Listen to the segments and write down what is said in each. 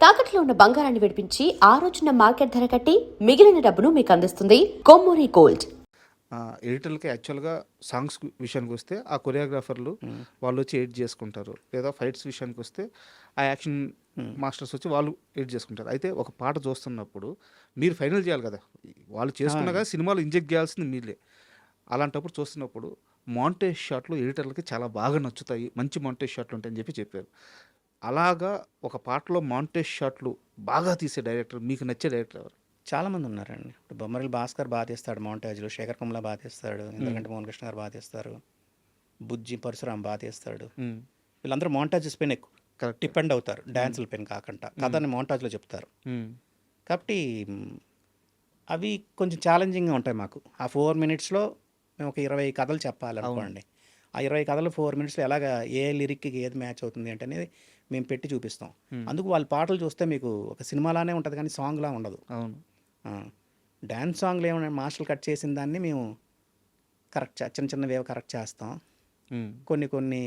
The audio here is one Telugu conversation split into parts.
తాకట్లో ఉన్న బంగారాన్ని విడిపించి ఆ రోజున మార్కెట్ ధర కట్టి మిగిలిన డబ్బును మీకు అందిస్తుంది కొమ్మూరి గోల్డ్. ఎడిటర్లకి యాక్చువల్గా సాంగ్స్ విషయానికి వస్తే ఆ కొరియోగ్రాఫర్లు వాళ్ళు వచ్చి ఎడిట్ చేసుకుంటారు, లేదా ఫైట్స్ విషయానికి వస్తే ఆ యాక్షన్ మాస్టర్స్ వచ్చి వాళ్ళు ఎడిట్ చేసుకుంటారు. అయితే ఒక పాట చూస్తున్నప్పుడు మీరు ఫైనల్ చేయాలి కదా, వాళ్ళు చేసుకున్నాక సినిమాలు ఇంజెక్ట్ చేయాల్సింది మీరే. అలాంటప్పుడు చూస్తున్నప్పుడు మాంటేజ్ షాట్లు ఎడిటర్లకి చాలా బాగా నచ్చుతాయి, మంచి మాంటేజ్ షాట్లు ఉంటాయని చెప్పారు. అలాగా ఒక పాటలో మాంటేజ్ షాట్లు బాగా తీసే డైరెక్టర్, మీకు నచ్చే డైరెక్టర్ ఎవరు? చాలామంది ఉన్నారండి. ఇప్పుడు బొమ్మరిల్లు భాస్కర్ బాగా తీస్తాడు మాంటేజ్లో, శేఖర్ కమల బాగా తీస్తాడు, ఇంద్రగంటి మోహన్ కృష్ణ గారు బాగా తీస్తారు, బుజ్జి పరశురాం బాగా తీస్తాడు. వీళ్ళందరూ మాంటేజెస్ పైన ఎక్కువ కరెక్ట్ డిపెండ్ అవుతారు, డ్యాన్సుల పైన కాకుండా కథని మాంటేజ్లో చెప్తారు. కాబట్టి అవి కొంచెం ఛాలెంజింగ్గా ఉంటాయి మాకు. ఆ 4 minutesలో మేము ఒక 20 కథలు చెప్పాలనుకోండి. ఆ 20 కథలు 4 minutesలో ఎలాగ ఏ లిరిక్కి ఏది మ్యాచ్ అవుతుంది అంటే అనేది మేము పెట్టి చూపిస్తాం. అందుకు వాళ్ళ పాటలు చూస్తే మీకు ఒక సినిమాలానే ఉంటుంది కానీ సాంగ్లా ఉండదు. అవును, డ్యాన్స్ సాంగ్లు ఏమైనా మాస్టర్లు కట్ చేసిన దాన్ని మేము కరెక్ట్ చిన్న చిన్నవి కరెక్ట్ చేస్తాం. కొన్ని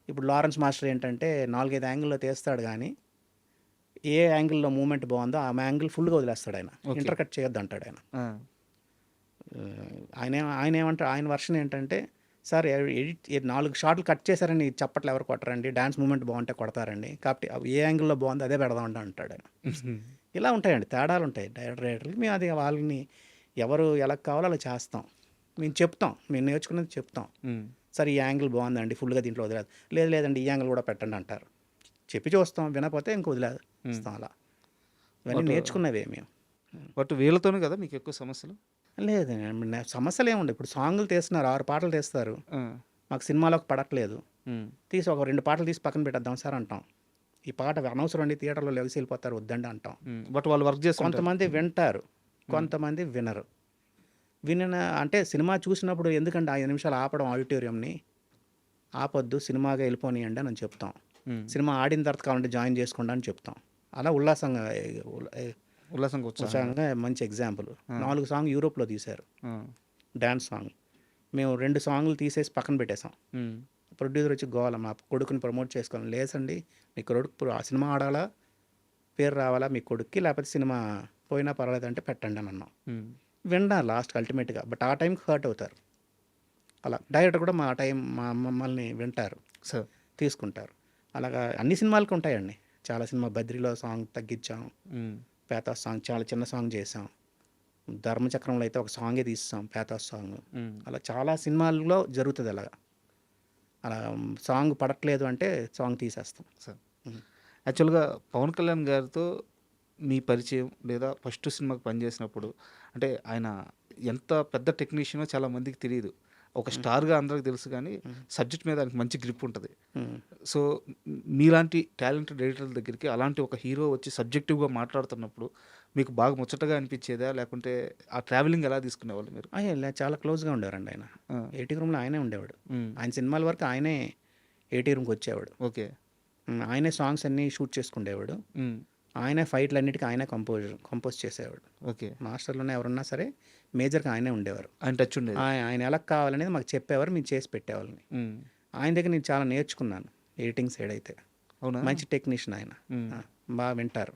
ఇప్పుడు లారెన్స్ మాస్టర్ ఏంటంటే 4-5 యాంగిల్లో తీస్తాడు, కానీ ఏ యాంగిల్లో మూమెంట్ బాగుందో ఆ యాంగిల్ ఫుల్గా వదిలేస్తాడు ఆయన. ఇంటర్ కట్ చేయొద్దు అంటాడు ఆయన. ఆయన ఏమంటారు, ఆయన వర్షన్ ఏంటంటే, సార్ ఎడిట్ 4 షాట్లు కట్ చేశారని చప్పట్లు ఎవరు కొట్టరండి, డ్యాన్స్ మూమెంట్ బాగుంటే కొడతారండి, కాబట్టి ఏ యాంగిల్లో బాగుందో అదే పెడదామంటే అంటాడు ఆయన. ఇలా ఉంటాయండి, తేడాలు ఉంటాయి డైరెక్టర్కి. మేము అది వాళ్ళని ఎవరు ఎలా కావాలో అలా చేస్తాం. మేము చెప్తాం, మేము నేర్చుకున్నది చెప్తాం. సార్ ఈ యాంగిల్ బాగుందండి, ఫుల్గా దీంట్లో వదిలేదు, లేదండి ఈ యాంగిల్ కూడా పెట్టండి అంటారు. చెప్పి చూస్తాం, వినకపోతే ఇంక వదిలేస్తాం. అలా ఇవన్నీ నేర్చుకున్నవే మేము. బట్ వీళ్ళతోనే కదా మీకు ఎక్కువ సమస్యలు? లేదు, సమస్యలు ఏముండవు. ఇప్పుడు సాంగులు తీస్తున్నారు, 6 పాటలు తీస్తారు, మాకు సినిమాలోకి పడట్లేదు, తీసి ఒక 2 పాటలు తీసి పక్కన పెట్టేద్దాం సార్ అంటాం. ఈ పాట అనవసరం అండి, థియేటర్లో లెగిసి వెళ్ళిపోతారు, వద్దండి అంటాం. బట్ వాళ్ళు వర్క్ చేస్తారు. కొంతమంది వింటారు, కొంతమంది వినరు. అంటే సినిమా చూసినప్పుడు ఎందుకంటే 5 నిమిషాలు ఆపడం, ఆడిటోరియంని ఆపొద్దు, సినిమాగా వెళ్ళిపోనియండి అని చెప్తాం. సినిమా ఆడిన తర్వాత కావాలంటే జాయిన్ చేసుకోండి అని చెప్తాం. అలా ఉల్లాసంగా మంచి ఎగ్జాంపుల్. 4 సాంగ్ యూరోప్లో తీశారు, డ్యాన్స్ సాంగ్. మేము 2 సాంగ్లు తీసేసి పక్కన పెట్టేసాం. ప్రొడ్యూసర్ వచ్చి గోల, మా కొడుకుని ప్రమోట్ చేసుకోవాలి. లేదండి, మీ కొడుకు ఆ సినిమా ఆడాలా, పేరు రావాలా మీ కొడుక్కి, లేకపోతే సినిమా పోయినా పర్వాలేదు అంటే పెట్టండి అని అన్నాం. విన్నారు లాస్ట్కి అల్టిమేట్గా. బట్ ఆ టైంకి హర్ట్ అవుతారు. అలా డైరెక్టర్ కూడా మమ్మల్ని వింటారు, తీసుకుంటారు. అలాగా అన్ని సినిమాలకి ఉంటాయండి. చాలా సినిమా, బద్రిలో సాంగ్ తగ్గించాం, పేతాస్ సాంగ్ చాలా చిన్న సాంగ్ చేసాం, ధర్మచక్రంలో అయితే ఒక సాంగే తీసాం, పేతాస్ సాంగ్. అలా చాలా సినిమాల్లో జరుగుతుంది. అలా సాంగ్ పడట్లేదు అంటే సాంగ్ తీసేస్తాం. యాక్చువల్గా పవన్ కళ్యాణ్ గారితో మీ పరిచయం, లేదా ఫస్ట్ సినిమాకి పనిచేసినప్పుడు, అంటే ఆయన ఎంత పెద్ద టెక్నీషియనో చాలా మందికి తెలియదు. ఒక స్టార్గా అందరికి తెలుసు, కానీ సబ్జెక్ట్ మీద ఆయనకి మంచి గ్రిప్ ఉంటుంది. సో మీలాంటి టాలెంటెడ్ ఎడిటర్ల దగ్గరికి అలాంటి ఒక హీరో వచ్చి సబ్జెక్టివ్గా మాట్లాడుతున్నప్పుడు మీకు బాగా ముచ్చటగా అనిపించేదా, లేకుంటే ఆ ట్రావెలింగ్ ఎలా తీసుకునేవాళ్ళు మీరు? చాలా క్లోజ్గా ఉండేవారండి ఆయన. 80 రూమ్లో ఆయనే ఉండేవాడు. ఆయన సినిమాల వరకు ఆయనే 80 రూమ్కి వచ్చేవాడు. ఓకే, ఆయనే సాంగ్స్ అన్నీ షూట్ చేసుకునేవాడు, ఆయనే ఫైట్లు అన్నిటికీ ఆయనే కంపోజ్ చేసేవాడు. ఓకే, మాస్టర్లోనే ఎవరున్నా సరే మేజర్గా ఆయనే ఉండేవారు. ఆయన టచ్ ఉండేది. ఆయన ఎలా కావాలనేది మాకు చెప్పేవారు, మేము చేసి పెట్టేవాళ్ళని. ఆయన దగ్గర నేను చాలా నేర్చుకున్నాను ఎడిటింగ్ సైడ్ అయితే. అవునా? మంచి టెక్నీషియన్ ఆయన, బాగా వింటారు.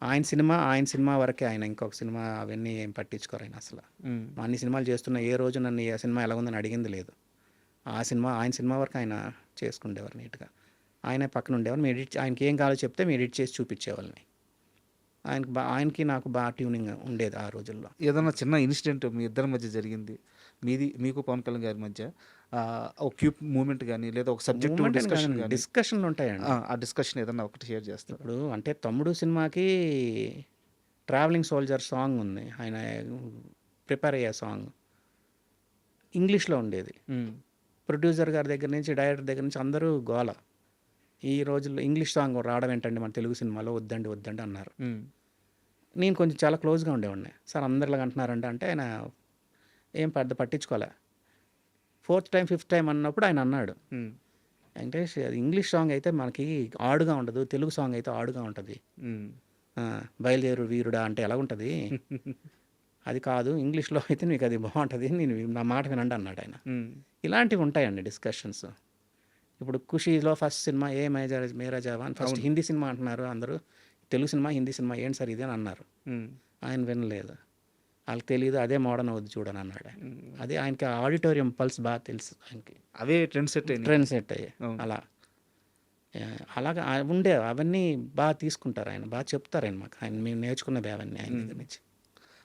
ఆయన సినిమా వరకే, ఆయన ఇంకొక సినిమా అవన్నీ ఏం పట్టించుకోరు ఆయన అసలు. అన్ని సినిమాలు చేస్తున్న ఏ రోజు నన్ను ఏ సినిమా ఎలా ఉందని అడిగింది లేదు. ఆయన సినిమా వరకు ఆయన చేసుకుండేవారు నీట్గా. ఆయనే పక్కన ఉండేవారు. ఆయనకి ఏం కావాలో చెప్తే మేము ఎడిట్ చేసి చూపించేవాళ్ళని. ఆయనకి నాకు బాగా ట్యూనింగ్ ఉండేది ఆ రోజుల్లో. ఏదైనా చిన్న ఇన్సిడెంట్ మీ ఇద్దరి మధ్య జరిగింది, మీకు పవన్ కళ్యాణ్ గారి మధ్య ఒక క్యూప్ మూమెంట్ కానీ, లేదా ఒక సబ్జెక్ట్ డిస్కషన్లు ఉంటాయండి, ఆ డిస్కషన్ ఏదన్నా ఒకటి షేర్ చేస్తారు? ఇప్పుడు అంటే తమ్ముడు సినిమాకి ట్రావెలింగ్ సోల్జర్ సాంగ్ ఉంది, ఆయన ప్రిపేర్ అయ్యే సాంగ్ ఇంగ్లీష్లో ఉండేది. ప్రొడ్యూసర్ గారి దగ్గర నుంచి, డైరెక్టర్ దగ్గర నుంచి అందరూ గోల, ఈ రోజుల్లో ఇంగ్లీష్ సాంగ్ రావడం ఏంటండి మన తెలుగు సినిమాలో, వద్దండి అన్నారు. నేను కొంచెం చాలా క్లోజ్గా ఉండేవాడిని. సార్ అందరిలాగా అంటున్నారంటే అంటే ఆయన ఏం పెద్ద పట్టించుకోలే. 4th టైం 5th టైం అన్నప్పుడు ఆయన అన్నాడు, వెంకటేష్ అది ఇంగ్లీష్ సాంగ్ అయితే మనకి ఆడుగా ఉండదు, తెలుగు సాంగ్ అయితే ఆడుగా ఉంటుంది, బయలుదేరు వీరుడా అంటే ఎలా ఉంటుంది, అది కాదు, ఇంగ్లీష్లో అయితే మీకు అది బాగుంటుంది, నా మాట వినండి అన్నాడు ఆయన. ఇలాంటివి ఉంటాయండి డిస్కషన్స్. ఇప్పుడు ఖుషీలో ఫస్ట్ సినిమా ఏ మేరా జవాన్ ఫస్ట్ హిందీ సినిమా అంటున్నారు అందరూ, తెలుగు సినిమా హిందీ సినిమా ఏంటి సార్ ఇది అని అన్నారు. ఆయన వినలేదు, వాళ్ళకి తెలియదు, అదే మోడర్న్ అవుద్ది చూడని అన్నాడు ఆయన. అదే ఆయనకి ఆడిటోరియం పల్స్ బాగా తెలుసు ఆయనకి, అవే ట్రెండ్ సెట్ అయింది. ట్రెండ్ సెట్ అయ్యాయి అలా. అలాగా ఉండే అవన్నీ బాగా తీసుకుంటారు ఆయన, బాగా చెప్తారు ఆయన మాకు, ఆయన మేము నేర్చుకున్నవి అవన్నీ ఆయన దగ్గర నుంచి.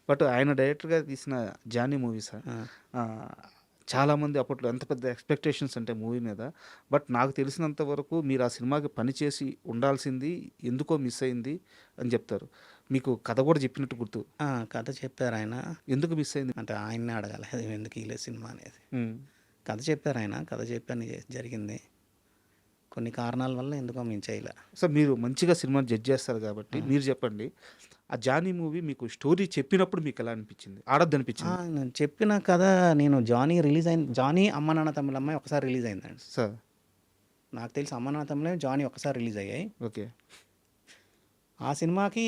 బట్ ఆయన డైరెక్టర్గా తీసిన జానీ మూవీ సార్, చాలామంది అప్పట్లో ఎంత పెద్ద ఎక్స్పెక్టేషన్స్ అంటే మూవీ మీద. బట్ నాకు తెలిసినంత వరకు మీరు ఆ సినిమాకి పనిచేసి ఉండాల్సింది ఎందుకో మిస్ అయింది అని చెప్తారు. మీకు కథ కూడా చెప్పినట్టు గుర్తు. కథ చెప్పారు ఆయన, ఎందుకు మిస్ అయింది అంటే ఆయన్నే అడగాలి అది ఎందుకు ఈ సినిమా అనేది. కథ చెప్పారు ఆయన, కథ చెప్పని జరిగింది, కొన్ని కారణాల వల్ల ఎందుకో మేము చేయలే. సార్ మీరు మంచిగా సినిమాని జడ్జ్ చేస్తారు కాబట్టి మీరు చెప్పండి, ఆ జానీ మూవీ మీకు స్టోరీ చెప్పినప్పుడు మీకు ఎలా అనిపించింది, ఆడద్దు అనిపించింది? నేను చెప్పిన కథ, నేను జానీ రిలీజ్ అయింది, జానీ అమ్మ నాన్న తమ్ముళ్ళ అమ్మాయి ఒకసారి రిలీజ్ అయిందండి సార్. నాకు తెలిసి అమ్మ నాన్న తమ్ముళ్ళే జానీ ఒకసారి రిలీజ్ అయ్యాయి. ఓకే. ఆ సినిమాకి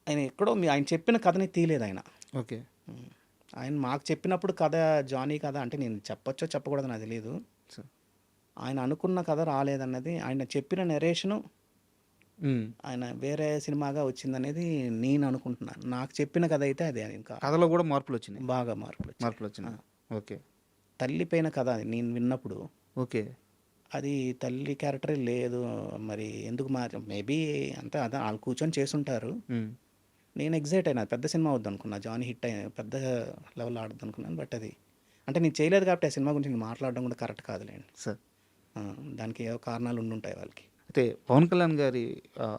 ఆయన ఎక్కడో ఆయన చెప్పిన కథని తీయలేదు ఆయన. ఓకే. ఆయన మాకు చెప్పినప్పుడు కథ జానీ కథ అంటే నేను చెప్పొచ్చో చెప్పకూడదు నాకు తెలియదు. సార్. ఆయన అనుకున్న కథ రాలేదన్నది, ఆయన చెప్పిన నెరేషను ఆయన వేరే సినిమాగా వచ్చిందనేది నేను అనుకుంటున్నాను. నాకు చెప్పిన కథ అయితే అదే. ఇంకా కథలో కూడా మార్పులు వచ్చినాయి, బాగా మార్పులు వచ్చినాయి. ఓకే. తల్లిపోయిన కథ అది నేను విన్నప్పుడు. ఓకే. అది తల్లి క్యారెక్టరే లేదు, మరి ఎందుకు మేబీ అంతే, అదే వాళ్ళు కూర్చొని చేసుంటారు. నేను ఎగ్జైట్ అయినా, పెద్ద సినిమా అవుద్ది అనుకున్నా, జానీ హిట్ అయిన పెద్ద లెవెల్ ఆడద్దు అనుకున్నాను. బట్ అది అంటే నేను చేయలేదు కాబట్టి ఆ సినిమా గురించి నేను మాట్లాడడం కూడా కరెక్ట్ కాదులేండి సార్. దానికి ఏవో కారణాలు ఉండుంటాయి వాళ్ళకి. అయితే పవన్ కళ్యాణ్ గారి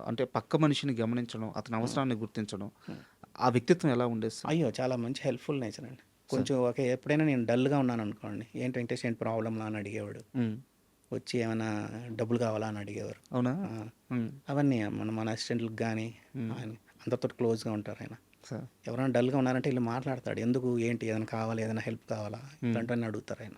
అంటే పక్క మనిషిని గమనించడం, అతని అవసరాన్ని గుర్తించడం, ఆ వ్యక్తిత్వం ఎలా ఉండేది సార్? అయ్యో చాలా మంచి హెల్ప్ఫుల్ నేచర్ అండి. కొంచెం ఓకే, ఎప్పుడైనా నేను డల్గా ఉన్నాను అనుకోండి, ఏంటి వెంకటేష్ ఏంటి ప్రాబ్లంలా అని అడిగేవాడు, వచ్చి ఏమైనా డబ్బులు కావాలా అని అడిగేవారు. అవునా? అవన్నీ మన అసిస్టెంట్లకు కానీ ఆయన అందరితో క్లోజ్గా ఉంటారు ఆయన. ఎవరైనా డల్గా ఉన్నారంటే వీళ్ళు మాట్లాడతాడు, ఎందుకు ఏంటి ఏదైనా కావాలా, ఏదైనా హెల్ప్ కావాలా ఇట్లాంటివన్నీ అడుగుతారు ఆయన.